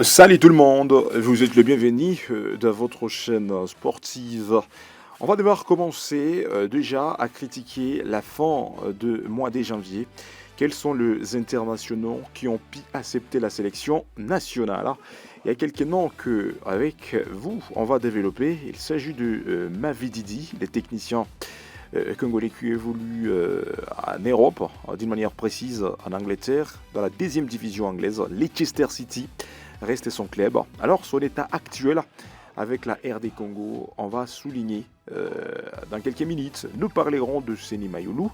Salut tout le monde, vous êtes le bienvenu dans votre chaîne sportive. On va devoir commencer déjà à critiquer la fin de mois de janvier. Quels sont les internationaux qui ont pu accepter la sélection nationale? Il y a quelques noms que, avec vous, on va développer. Il s'agit de Mavididi, les techniciens congolais qui évoluent en Europe, d'une manière précise en Angleterre, dans la deuxième division anglaise, Leicester City reste son club. Alors son état actuel avec la RD Congo, on va souligner dans quelques minutes. Nous parlerons de Seny Mayulu.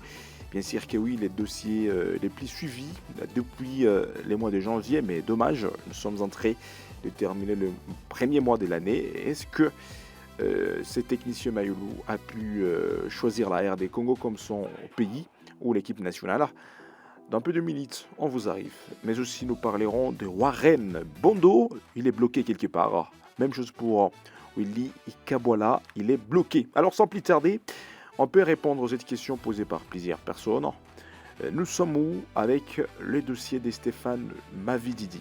Bien sûr que oui, les dossiers les plus suivis depuis les mois de janvier, mais dommage, nous sommes en train de terminer le premier mois de l'année. Est-ce que ce technicien Mayulu a pu choisir la RD Congo comme son pays ou l'équipe nationale? Dans peu de minutes, on vous arrive. Mais aussi, nous parlerons de Warren Bondo. Il est bloqué quelque part. Même chose pour Willy Ikabola. Il est bloqué. Alors, sans plus tarder, on peut répondre à cette question posée par plusieurs personnes. Nous sommes où avec le dossier de Stéphane Mavididi?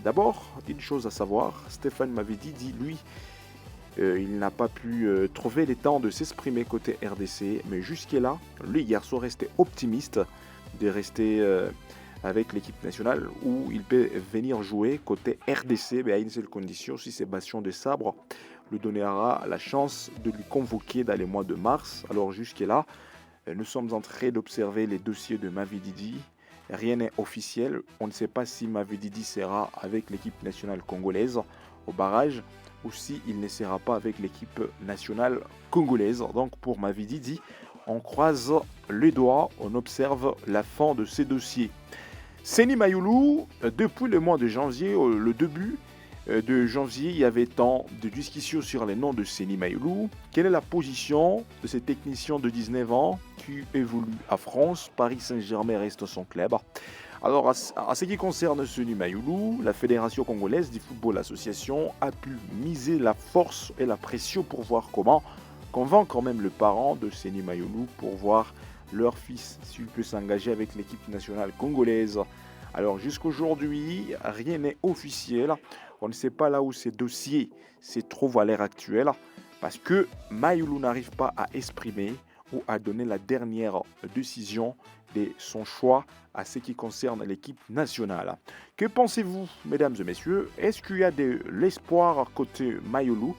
D'abord, une chose à savoir, Stéphane Mavididi, lui, il n'a pas pu trouver le temps de s'exprimer côté RDC, mais jusque-là, le garçon restait optimiste de rester avec l'équipe nationale où il peut venir jouer côté RDC, mais à une seule condition, si Sébastien Desabre lui donnera la chance de lui convoquer dans les mois de mars. Alors jusque-là, nous sommes en train d'observer les dossiers de Mavididi. Rien n'est officiel. On ne sait pas si Mavididi sera avec l'équipe nationale congolaise au barrage ou s'il ne sera pas avec l'équipe nationale congolaise. Donc pour Mavididi, on croise les doigts, on observe la fin de ces dossiers. Seny Mayulu, depuis le mois de janvier, le début de janvier, il y avait tant de discussions sur les noms de Seny Mayulu. Quelle est la position de ces techniciens de 19 ans qui évolue à France? Paris Saint-Germain reste son club. Alors, à ce qui concerne Seny Mayulu, la Fédération congolaise du football association a pu miser la force et la pression pour voir comment convaincre quand même le parent de Seny Mayulu pour voir leur fils s'il peut s'engager avec l'équipe nationale congolaise. Alors jusqu'aujourd'hui, rien n'est officiel. On ne sait pas là où ces dossiers se trouvent à l'heure actuelle parce que Mayulu n'arrive pas à exprimer ou à donner la dernière décision de son choix à ce qui concerne l'équipe nationale. Que pensez-vous, mesdames et messieurs? Est-ce qu'il y a de l'espoir côté Mayulu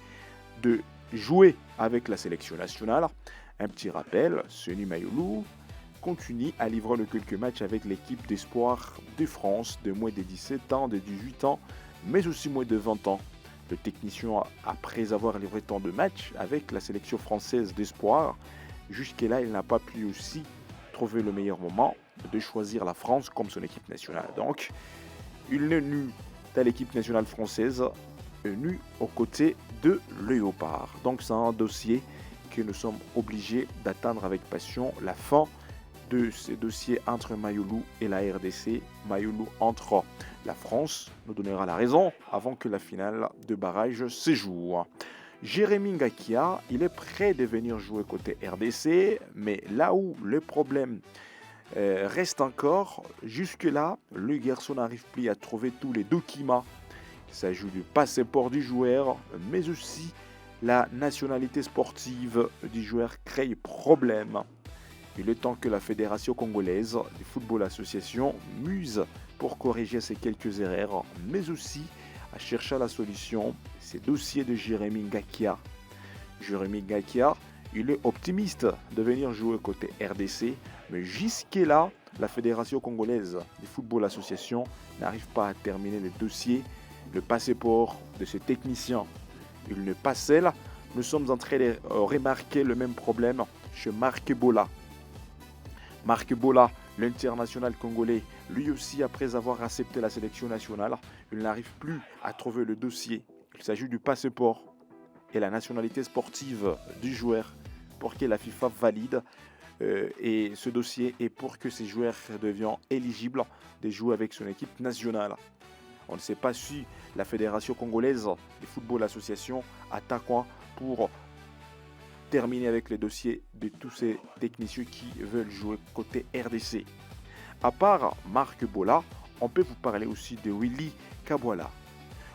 de jouer avec la sélection nationale? Un petit rappel, Seny Mayulu continue à livrer le quelques matchs avec l'équipe d'espoir de France de moins de 17 ans, de 18 ans, mais aussi moins de 20 ans. Le technicien, après avoir livré tant de matchs avec la sélection française d'espoir, jusque-là, il n'a pas pu aussi trouver le meilleur moment de choisir la France comme son équipe nationale. Donc, il n'est nu dans l'équipe nationale française, nu aux côtés de Léopard. Donc, c'est un dossier que nous sommes obligés d'attendre avec passion la fin de ces dossiers entre Mayulu et la RDC. Mayulu entre la France nous donnera la raison avant que la finale de barrage se joue. Jérémy Ngakia, il est prêt de venir jouer côté RDC, mais là où le problème reste encore, jusque-là, le garçon n'arrive plus à trouver tous les documents. Il s'agit du passeport du joueur, mais aussi la nationalité sportive du joueur crée problème. Il est temps que la Fédération congolaise de football association muse pour corriger ces quelques erreurs, mais aussi à chercher la solution. Ces dossiers de Jérémy Ngakia. Jérémy Ngakia, il est optimiste de venir jouer côté RDC, mais jusque-là, la Fédération congolaise de football association n'arrive pas à terminer les dossiers, le passeport de ces techniciens. Il ne passe là. Nous sommes en train de remarquer le même problème chez Marc Bola. Marc Bola, l'international congolais, lui aussi, après avoir accepté la sélection nationale, il n'arrive plus à trouver le dossier. Il s'agit du passeport et la nationalité sportive du joueur pour que la FIFA valide et ce dossier est pour que ces joueurs deviennent éligibles de jouer avec son équipe nationale. On ne sait pas si la Fédération congolaise de football association attend pour terminer avec les dossiers de tous ces techniciens qui veulent jouer côté RDC. À part Marc Bola, on peut vous parler aussi de Willy Kabwala.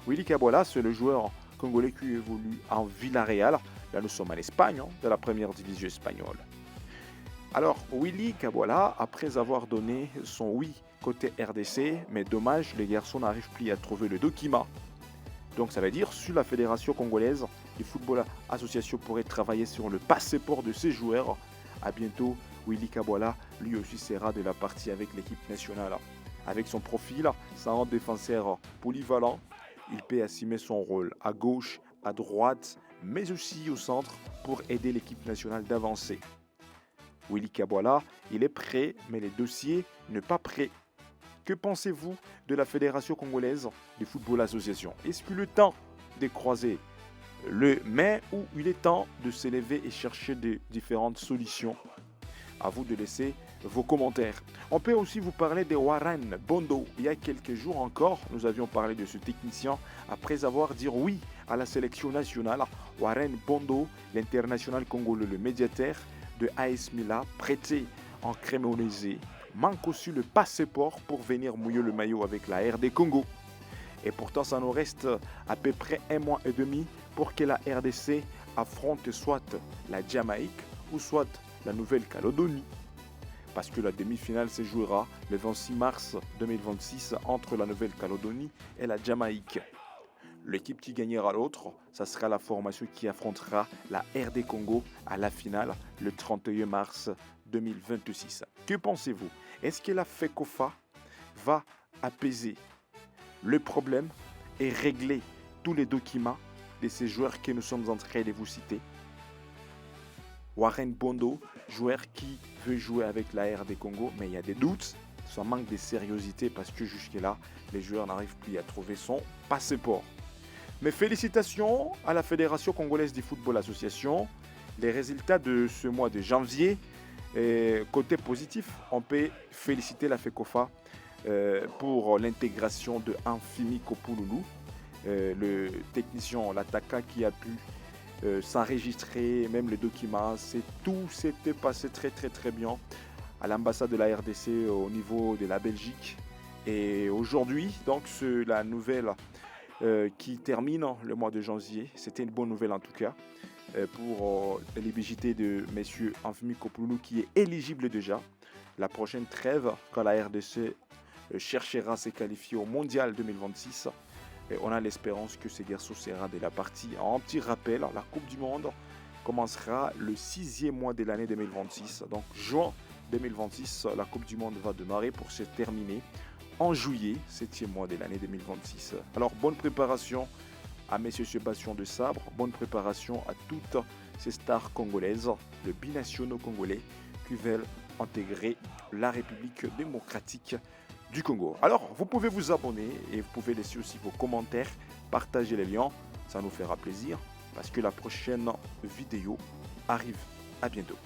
Willy Kabwala, c'est le joueur congolais qui évolue en Villarreal. Là, nous sommes en Espagne, dans la première division espagnole. Alors, Willy Kabwala, après avoir donné son oui côté RDC, mais dommage, les garçons n'arrivent plus à trouver le document. Donc, ça veut dire si la Fédération congolaise de football association pourrait travailler sur le passeport de ses joueurs, à bientôt, Willy Kabwala, lui aussi, sera de la partie avec l'équipe nationale. Avec son profil, c'est un défenseur polyvalent. Il peut assumer son rôle à gauche, à droite, mais aussi au centre pour aider l'équipe nationale d'avancer. Willy Kabwala, il est prêt, mais les dossiers ne pas prêts. Que pensez-vous de la Fédération congolaise de football association? Est-ce que le temps de croiser le mais ou il est temps de s'élever et chercher de différentes solutions? À vous de laisser vos commentaires. On peut aussi vous parler de Warren Bondo. Il y a quelques jours encore, nous avions parlé de ce technicien après avoir dit oui à la sélection nationale. Warren Bondo, l'international congolais, le médiateur de AS Milan, prêté en crémonisé, manque aussi le passeport pour venir mouiller le maillot avec la RD Congo. Et pourtant, ça nous reste à peu près 1 mois et demi pour que la RDC affronte soit la Jamaïque ou soit la Nouvelle-Calédonie. Parce que la demi-finale se jouera le 26 mars 2026 entre la Nouvelle-Calédonie et la Jamaïque. L'équipe qui gagnera l'autre, ça sera la formation qui affrontera la RD Congo à la finale le 31 mars 2026. Que pensez-vous? Est-ce que la FECOFA va apaiser le problème et régler tous les documents de ces joueurs que nous sommes en train de vous citer? Warren Bondo, joueur qui veut jouer avec la RD Congo, mais il y a des doutes, ça manque de sérieuxité parce que jusque-là, les joueurs n'arrivent plus à trouver son passeport. Mais félicitations à la Fédération congolaise de football association. Les résultats de ce mois de janvier, côté positif, on peut féliciter la FECOFA pour l'intégration de Amfimi Kopouloulou, le technicien, l'attaquant qui a pu s'enregistrer, même les documents, tout s'était passé très bien à l'ambassade de la RDC au niveau de la Belgique. Et aujourd'hui, donc, c'est la nouvelle qui termine le mois de janvier. C'était une bonne nouvelle en tout cas pour l'éligibilité de M. Amfimi Kopouloulou qui est éligible déjà. La prochaine trêve, quand la RDC cherchera à se qualifier au Mondial 2026, et on a l'espérance que ces garçons sera de la partie. En petit rappel, la Coupe du Monde commencera le 6e mois de l'année 2026. Donc juin 2026, la Coupe du Monde va démarrer pour se terminer en juillet, 7e mois de l'année 2026. Alors bonne préparation à M. Sébastien de Sabre, bonne préparation à toutes ces stars congolaises, le binationaux congolais qui veulent intégrer la République démocratique du Congo. Alors, vous pouvez vous abonner et vous pouvez laisser aussi vos commentaires, partager les liens, ça nous fera plaisir parce que la prochaine vidéo arrive. À bientôt.